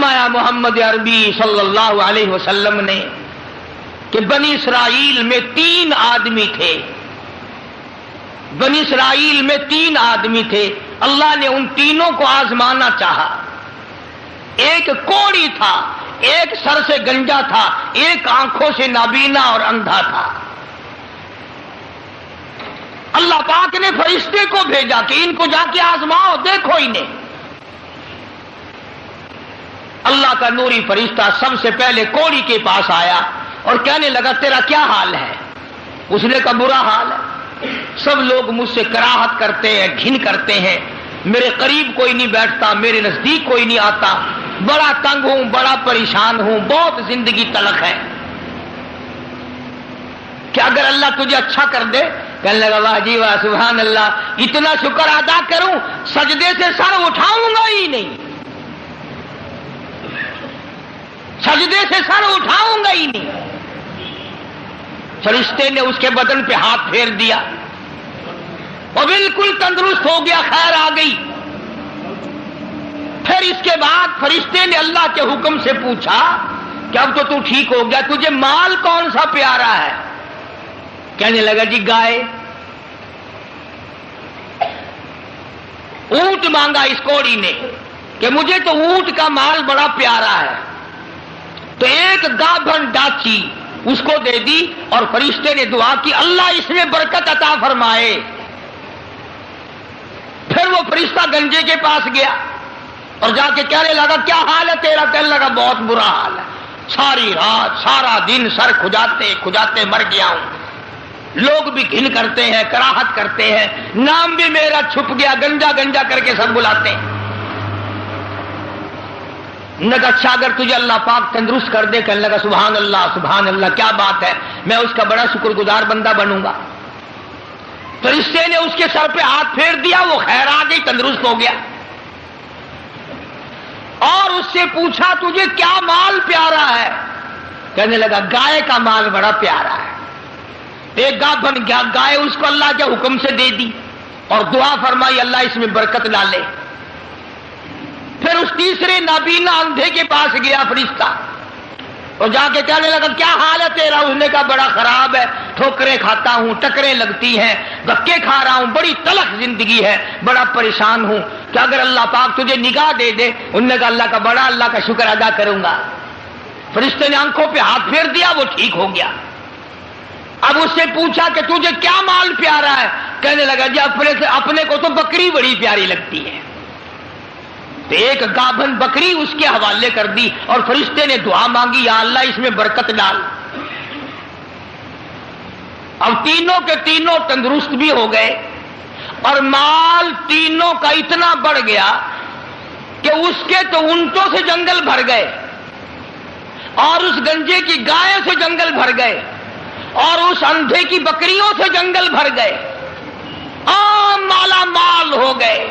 فرمایا محمد عربی صلی اللہ علیہ وسلم نے کہ بنی اسرائیل میں 3 آدمی تھے، بنی اسرائیل میں 3 آدمی تھے، اللہ نے ان تینوں کو آزمانا چاہا۔ ایک کوڑی تھا، ایک سر سے گنجا تھا، ایک آنکھوں سے نابینا اور اندھا تھا۔ اللہ پاک نے فرشتے کو بھیجا کہ ان کو جا کے آزماؤ، دیکھو انہیں۔ اللہ کا نوری فرشتہ سب سے پہلے کوڑی کے پاس آیا اور کہنے لگا تیرا کیا حال ہے؟ اس نے کہا برا حال ہے، سب لوگ مجھ سے کراہت کرتے ہیں، گھن کرتے ہیں، میرے قریب کوئی نہیں بیٹھتا، میرے نزدیک کوئی نہیں آتا، بڑا تنگ ہوں، بڑا پریشان ہوں، بہت زندگی تلخ ہے۔ کہ اگر اللہ تجھے اچھا کر دے، کہنے لگا واہ جی واہ سبحان اللہ، اتنا شکر ادا کروں سجدے سے سر اٹھاؤں گا ہی نہیں، سجدے سے سر اٹھاؤں گا ہی نہیں۔ فرشتے نے اس کے بدن پہ ہاتھ پھیر دیا اور بالکل تندرست ہو گیا، خیر آ گئی۔ پھر اس کے بعد فرشتے نے اللہ کے حکم سے پوچھا کہ اب تو ٹھیک ہو گیا، تجھے مال کون سا پیارا ہے؟ کہنے لگا جی گائے۔ اونٹ مانگا اس کوڑی نے کہ مجھے تو اونٹ کا مال بڑا پیارا ہے، تو ایک گابھن ڈاچی اس کو دے دی اور فرشتے نے دعا کی اللہ اس میں برکت عطا فرمائے۔ پھر وہ فرشتہ گنجے کے پاس گیا اور جا کے کہنے لگا کیا حال ہے تیرا؟ کہنے لگا بہت برا حال ہے، ساری رات سارا دن سر کھجاتے کھجاتے مر گیا ہوں، لوگ بھی گھن کرتے ہیں، کراہت کرتے ہیں، نام بھی میرا چھپ گیا، گنجا گنجا کر کے سب بلاتے ہیں۔ نے کہا اچھا اگر تجھے اللہ پاک تندرست کر دے، کہنے لگا سبحان اللہ کیا بات ہے، میں اس کا بڑا شکر گزار بندہ بنوں گا۔ فرشتے نے اس کے سر پہ ہاتھ پھیر دیا، وہ خیر آ گئی، تندرست ہو گیا۔ اور اس سے پوچھا تجھے کیا مال پیارا ہے؟ کہنے لگا گائے کا مال بڑا پیارا ہے۔ ایک گابھن گائے اس کو اللہ کے حکم سے دے دی اور دعا فرمائی اللہ اس میں برکت ڈالے۔ پھر اس تیسرے نابینا اندھے کے پاس گیا فرشتہ اور جا کے کہنے لگا کیا حال ہے تیرا؟ اس نے کہا بڑا خراب ہے، ٹھوکریں کھاتا ہوں، ٹکریں لگتی ہیں، دھکے کھا رہا ہوں، بڑی تلخ زندگی ہے، بڑا پریشان ہوں، کہ اگر اللہ پاک تجھے نگاہ دے دے۔ انہوں نے کہا اللہ کا شکر ادا کروں گا۔ فرشتے نے آنکھوں پہ ہاتھ پھیر دیا، وہ ٹھیک ہو گیا۔ اب اس سے پوچھا کہ تجھے کیا مال پیارا ہے؟ کہنے لگا جی اپنے کو تو بکری بڑی پیاری لگتی ہے۔ تو ایک گابھن بکری اس کے حوالے کر دی اور فرشتے نے دعا مانگی یا اللہ اس میں برکت ڈال۔ اب تینوں کے تینوں تندرست بھی ہو گئے اور مال تینوں کا اتنا بڑھ گیا کہ اس کے تو اونٹوں سے جنگل بھر گئے اور اس گنجے کی گائے سے جنگل بھر گئے اور اس اندھے کی بکریوں سے جنگل بھر گئے، عام مالا مال ہو گئے۔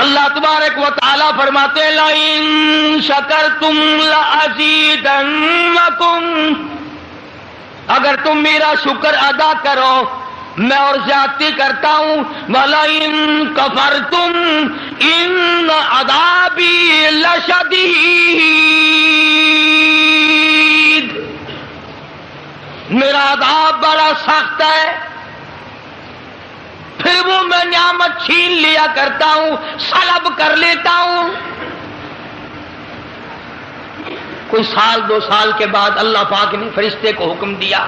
اللہ تبارک و تعالیٰ فرماتے ہیں لَئِن شَكَرْتُمْ لَأَزِيدَنَّكُمْ، اگر تم میرا شکر ادا کرو میں اور زیادتی کرتا ہوں، وَلَئِن كَفَرْتُمْ إِنَّ عَذَابِي لَشَدِيدٌ، میرا عذاب بڑا سخت ہے۔ پھر وہ میں نعمت چھین لیا کرتا ہوں، سلب کر لیتا ہوں۔ کوئی سال 2 سال کے بعد اللہ پاک نے فرشتے کو حکم دیا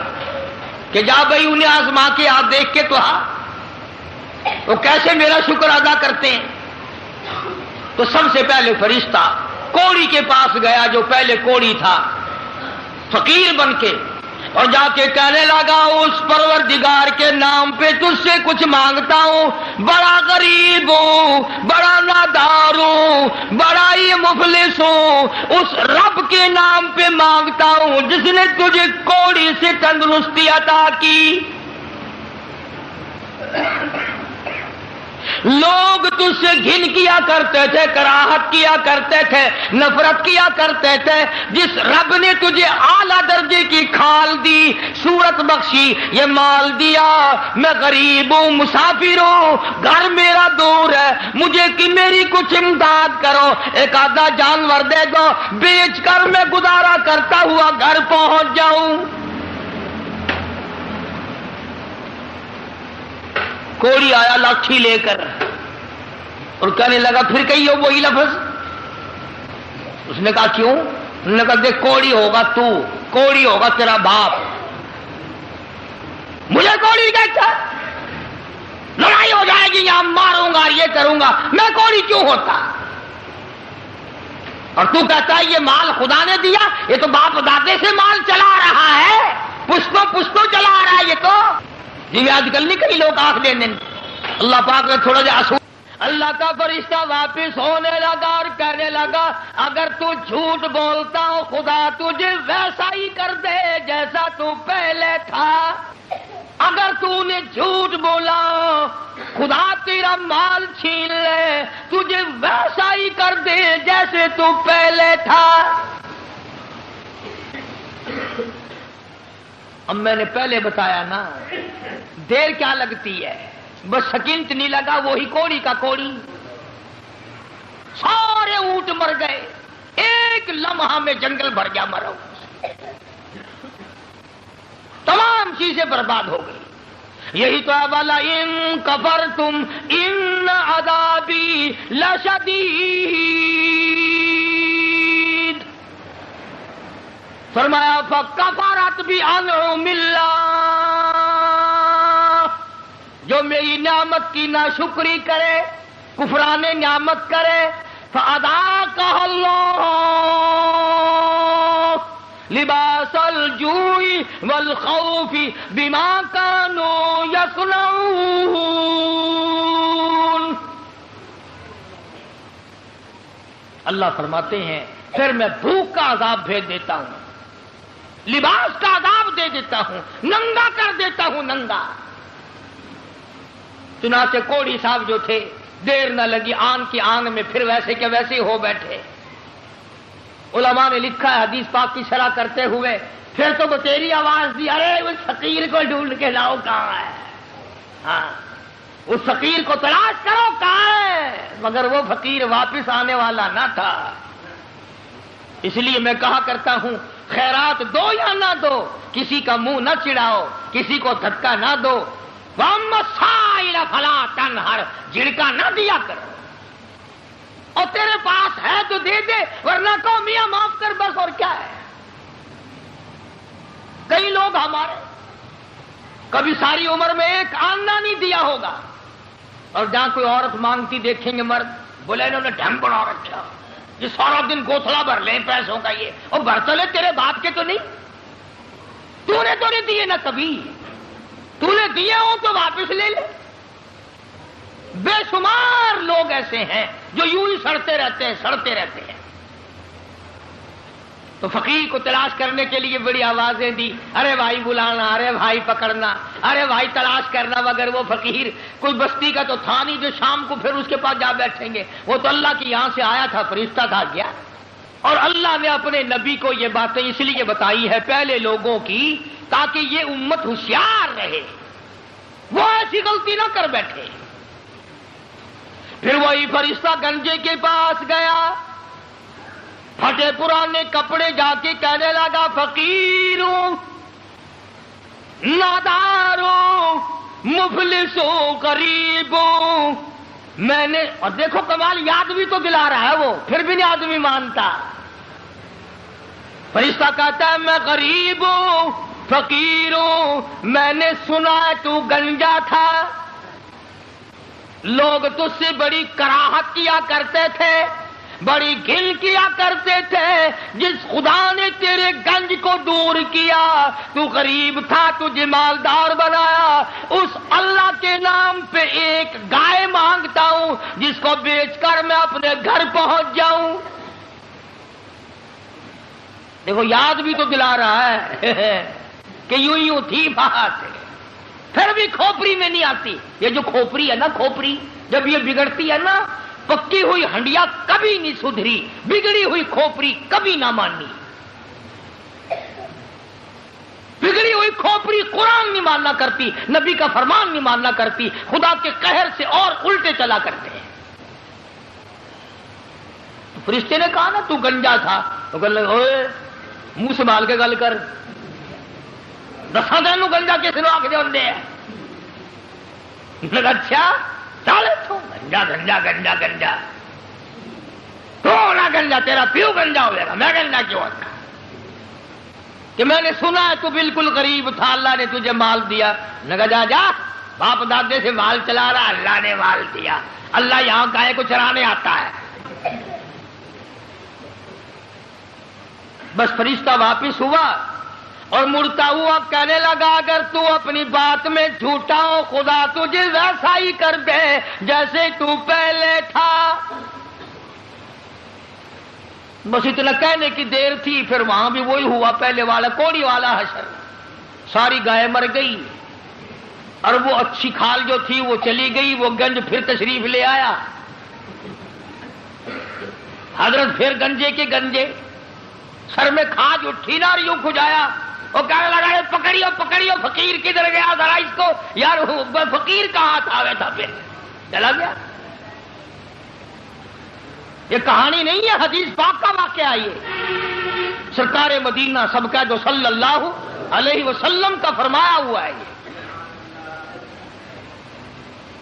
کہ جا بھائی انہیں آزما کے آپ دیکھ کے تو وہ کیسے میرا شکر ادا کرتے ہیں۔ تو سب سے پہلے فرشتہ کوڑی کے پاس گیا جو پہلے کوڑی تھا، فقیر بن کے، اور جا کے کہنے لگا اس پروردگار کے نام پہ تجھ سے کچھ مانگتا ہوں، بڑا غریب ہوں، بڑا نادار ہوں، بڑا ہی مفلس ہوں، اس رب کے نام پہ مانگتا ہوں جس نے تجھے کوڑی سے تندرستی عطا کی۔ لوگ تجھ سے گھن کیا کرتے تھے، کراہت کیا کرتے تھے، نفرت کیا کرتے تھے۔ جس رب نے تجھے اعلیٰ درجے کی کھال دی، صورت بخشی، یہ مال دیا، میں غریب ہوں، مسافر ہوں، گھر میرا دور ہے، مجھے کہ میری کچھ امداد کرو، ایک آدھا جانور دے دو، بیچ کر میں گزارا کرتا ہوا گھر پہنچ جاؤں۔ کوڑی آیا لاٹھی لے کر اور کہنے لگا پھر کہیے وہی لفظ۔ اس نے کہا کیوں؟ انہوں نے کہا دیکھ کوڑی ہوگا تو، کوڑی ہوگا تیرا باپ، مجھے کوڑی کہتا، لڑائی ہو جائے گی، یہاں ماروں گا، یہ کروں گا، میں کوڑی کیوں ہوتا؟ اور تو کہتا ہے یہ مال خدا نے دیا، یہ تو باپ دادے سے مال چلا رہا ہے، پشتوں چلا رہا ہے یہ تو۔ جی آج کل نہیں کئی لوگ آنکھ دینے، اللہ پاک نے تھوڑا جا اصول۔ اللہ کا فرشتہ واپس ہونے لگا اور کہنے لگا اگر تو جھوٹ بولتا ہو خدا تجھے ویسا ہی کر دے جیسا تو پہلے تھا۔ اگر تو نے جھوٹ بولا خدا تیرا مال چھین لے، تجھے ویسا ہی کر دے جیسے تو پہلے تھا۔ اب میں نے پہلے بتایا نا، دیر کیا لگتی ہے، بس سکنٹ نہیں لگا، وہی کوڑی کا کوڑی، سارے اونٹ مر گئے، ایک لمحہ میں جنگل بھر گیا مرو، تمام چیزیں برباد ہو گئی۔ یہی تو ہے والا ان کفرتم ان عذابی لشدید، فرمایا فکفرت بانعم اللہ، جو میری نعمت کی ناشکری کرے، کفران نعمت کرے، فاذاقها اللہ لباس الجوع والخوف بما كانوا يصنعون۔ اللہ فرماتے ہیں پھر میں بھوک کا عذاب بھیج دیتا ہوں، لباس کا عذاب دے دیتا ہوں، ننگا کر دیتا ہوں، ننگا۔ چنانچہ کوڑی صاحب جو تھے دیر نہ لگی، آن کی آن میں پھر ویسے کے ویسے ہو بیٹھے۔ علماء نے لکھا ہے حدیث پاک کی شرح کرتے ہوئے، پھر تو بتیری آواز دی، ارے اس فقیر کو ڈھونڈ کے لاؤ کہاں ہے، ہاں اس فقیر کو تلاش کرو کہاں ہے، مگر وہ فقیر واپس آنے والا نہ تھا۔ اس لیے میں کہا کرتا ہوں خیرات دو یا نہ دو، کسی کا منہ نہ چڑھاؤ، کسی کو دھکا نہ دو، وَأَمَّا السَّائِلَ فَلَا تَنْهَرْ، جھڑکا نہ دیا کرو، اور تیرے پاس ہے تو دے دے، ورنہ کہو میاں معاف کر بس، اور کیا ہے۔ کئی لوگ ہمارے کبھی ساری عمر میں ایک آنا نہیں دیا ہوگا، اور جہاں کوئی عورت مانگتی دیکھیں گے مرد، بولے انہوں نے ڈھم بڑھا رکھا، یہ سارا دن گوتھلا بھر لیں پیسوں کا، یہ اور برتلے تیرے باپ کے تو نہیں، تو نے تو نہیں دیے نا کبھی، تو نے دیے ہو تو واپس لے لے۔ بے شمار لوگ ایسے ہیں جو یوں ہی سڑتے رہتے ہیں، سڑتے رہتے ہیں۔ تو فقیر کو تلاش کرنے کے لیے بڑی آوازیں دی، ارے بھائی بلانا، ارے بھائی پکڑنا، ارے بھائی تلاش کرنا، مگر وہ فقیر کوئی بستی کا تو تھا نہیں جو شام کو پھر اس کے پاس جا بیٹھیں گے، وہ تو اللہ کی یہاں سے آیا تھا، فرشتہ تھا گیا۔ اور اللہ نے اپنے نبی کو یہ باتیں اس لیے بتائی ہے پہلے لوگوں کی، تاکہ یہ امت ہوشیار رہے، وہ ایسی غلطی نہ کر بیٹھے۔ پھر وہی فرشتہ گنجے کے پاس گیا، پھٹے پرانے کپڑے جا کے کہنے لگا فقیروں، ناداروں، مفلسوں، غریبوں، میں نے، اور دیکھو کمال، یاد بھی تو دلا رہا ہے وہ، پھر بھی نہیں آدمی مانتا۔ فرشتہ کہتا ہے میں غریب ہوں، فقیر ہوں، میں نے سنا ہے تو گنجا تھا، لوگ تجھ سے بڑی کراہت کیا کرتے تھے، بڑی گھن کیا کرتے تھے، جس خدا نے تیرے گنج کو دور کیا، تو غریب تھا تجھے مالدار بنایا، اس اللہ کے نام پہ ایک گائے مانگتا ہوں جس کو بیچ کر میں اپنے گھر پہنچ جاؤں۔ دیکھو یاد بھی تو دلا رہا ہے کہ یوں یوں تھی بات، پھر بھی کھوپڑی میں نہیں آتی. یہ جو کھوپڑی ہے نا، کھوپڑی جب یہ بگڑتی ہے نا، پکی ہوئی ہنڈیا کبھی نہیں سدھری، بگڑی ہوئی کھوپڑی کبھی نہ مانی. بگڑی ہوئی کھوپڑی قرآن نہیں ماننا کرتی، نبی کا فرمان نہیں ماننا کرتی، خدا کے قہر سے اور الٹے چلا کرتے ہیں. تو فرشتے نے کہا نا تو گنجا تھا، تو کہنے لگا اوے منہ سنبھال کے گل کر، دساں تینوں گنجا کس نے آکھ دے ہوندے ہے. اچھا چل تو گنجا گنجا گنجا گنجا، تو نہ گنجا، تیرا پیو گنجا ہوئے گا، میں گنجا کیوں ہوتا کہ میں نے سنا ہے تو بالکل غریب تھا، اللہ نے تجھے مال دیا. لگا جا جا باپ دادے سے مال چلا رہا، اللہ نے مال دیا، اللہ یہاں گائے کو چرانے آتا ہے. بس فرشتہ واپس ہوا اور مڑتا ہوا کہنے لگا اگر تو اپنی بات میں جھوٹا ہو خدا تجھے ویسا ہی کر دے جیسے تو پہلے تھا. بس اتنا کہنے کی دیر تھی، پھر وہاں بھی وہی ہوا پہلے والا کوڑی والا حشر. ساری گائے مر گئی اور وہ اچھی کھال جو تھی وہ چلی گئی. وہ گنج پھر تشریف لے آیا، حضرت پھر گنجے کے گنجے، سر میں کھاج اٹھی نا اور یوں کھجایا. وہ کہنے لگا پکڑیو پکڑیو، فقیر کدھر گیا ذرا اس کو. یار فقیر کہاں تھا؟ تھا پھر چلا گیا. یہ کہانی نہیں ہے، حدیث پاک کا واقعہ. یہ سرکار مدینہ سب کا جو صلی اللہ علیہ وسلم کا فرمایا ہوا ہے.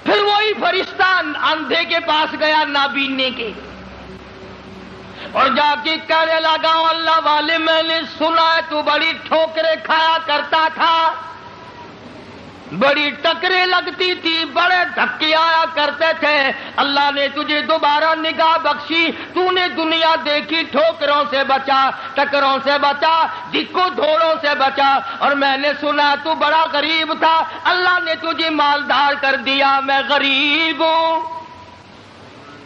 پھر وہی فرشتہ اندھے کے پاس گیا نابینے کے، اور جا کے کہنے لگا اللہ والے میں نے سنا ہے تو بڑی ٹھوکریں کھایا کرتا تھا، بڑی ٹکریں لگتی تھی، بڑے دھکے آیا کرتے تھے. اللہ نے تجھے دوبارہ نگاہ بخشی، تو نے دنیا دیکھی، ٹھوکروں سے بچا، ٹکروں سے بچا، دکو دھوڑوں سے بچا. اور میں نے سنا تو بڑا غریب تھا، اللہ نے تجھے مالدار کر دیا. میں غریب ہوں،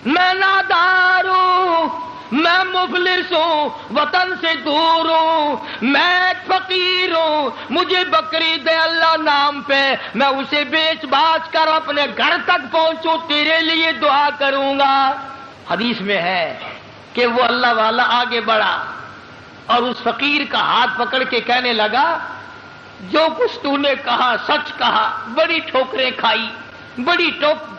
میں نادار ہوں، میں مفلس ہوں، وطن سے دور ہوں، میں ایک فقیر ہوں. مجھے بکری دے اللہ نام پہ، میں اسے بیچ باچ کر اپنے گھر تک پہنچوں، تیرے لیے دعا کروں گا. حدیث میں ہے کہ وہ اللہ والا آگے بڑھا اور اس فقیر کا ہاتھ پکڑ کے کہنے لگا جو کچھ تو نے کہا سچ کہا. بڑی ٹھوکریں کھائی، بڑی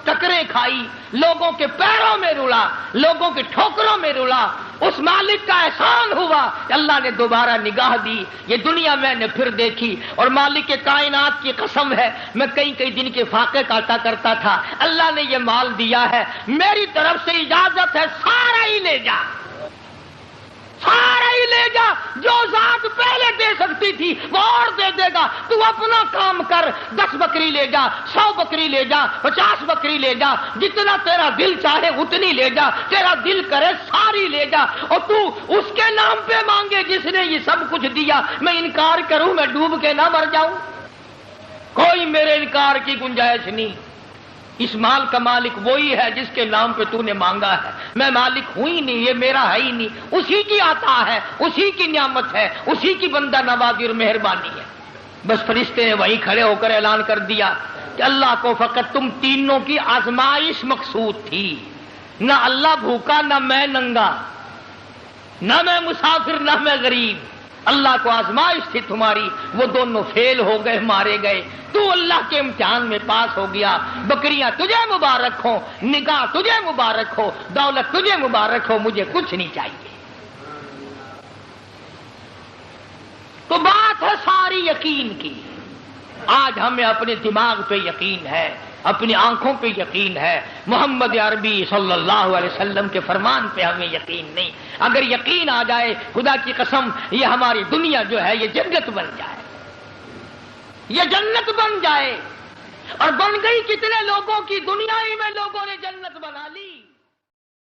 ٹکریں کھائی، لوگوں کے پیروں میں رلا، لوگوں کے ٹھوکروں میں رلا. اس مالک کا احسان ہوا کہ اللہ نے دوبارہ نگاہ دی. یہ دنیا میں نے پھر دیکھی، اور مالک کے کائنات کی قسم ہے میں کئی کئی دن کے فاقے کاٹا کرتا تھا. اللہ نے یہ مال دیا ہے، میری طرف سے اجازت ہے سارا ہی لے جا، سارا ہی لے جا. جو ذات پہلے دے سکتی تھی وہ اور دے دے گا. تو اپنا کام کر، 10 بکری لے جا، 100 بکری لے جا، 50 بکری لے جا، جتنا تیرا دل چاہے اتنی لے جا، تیرا دل کرے ساری لے جا. اور تو اس کے نام پہ مانگے جس نے یہ سب کچھ دیا. میں انکار کروں، میں ڈوب کے نہ مر جاؤں؟ کوئی میرے انکار کی گنجائش نہیں. اس مال کا مالک وہی ہے جس کے نام پہ تو نے مانگا ہے. میں مالک ہوں ہی نہیں، یہ میرا ہے ہی نہیں. اسی کی عطا ہے، اسی کی نعمت ہے، اسی کی بندہ نوازی اور مہربانی ہے. بس فرشتے نے وہیں کھڑے ہو کر اعلان کر دیا کہ اللہ کو فقط تم تینوں کی آزمائش مقصود تھی. نہ اللہ بھوکا، نہ میں ننگا، نہ میں مسافر، نہ میں غریب. اللہ کو آزمائش تھی تمہاری. وہ دونوں فیل ہو گئے، مارے گئے. تو اللہ کے امتحان میں پاس ہو گیا. بکریاں تجھے مبارک ہو، نگاہ تجھے مبارک ہو، دولت تجھے مبارک ہو، مجھے کچھ نہیں چاہیے. تو بات ہے ساری یقین کی. آج ہمیں اپنے دماغ پہ یقین ہے، اپنی آنکھوں پہ یقین ہے، محمد عربی صلی اللہ علیہ وسلم کے فرمان پہ ہمیں یقین نہیں. اگر یقین آ جائے خدا کی قسم یہ ہماری دنیا جو ہے یہ جنت بن جائے، یہ جنت بن جائے. اور بن گئی کتنے لوگوں کی، دنیا ہی میں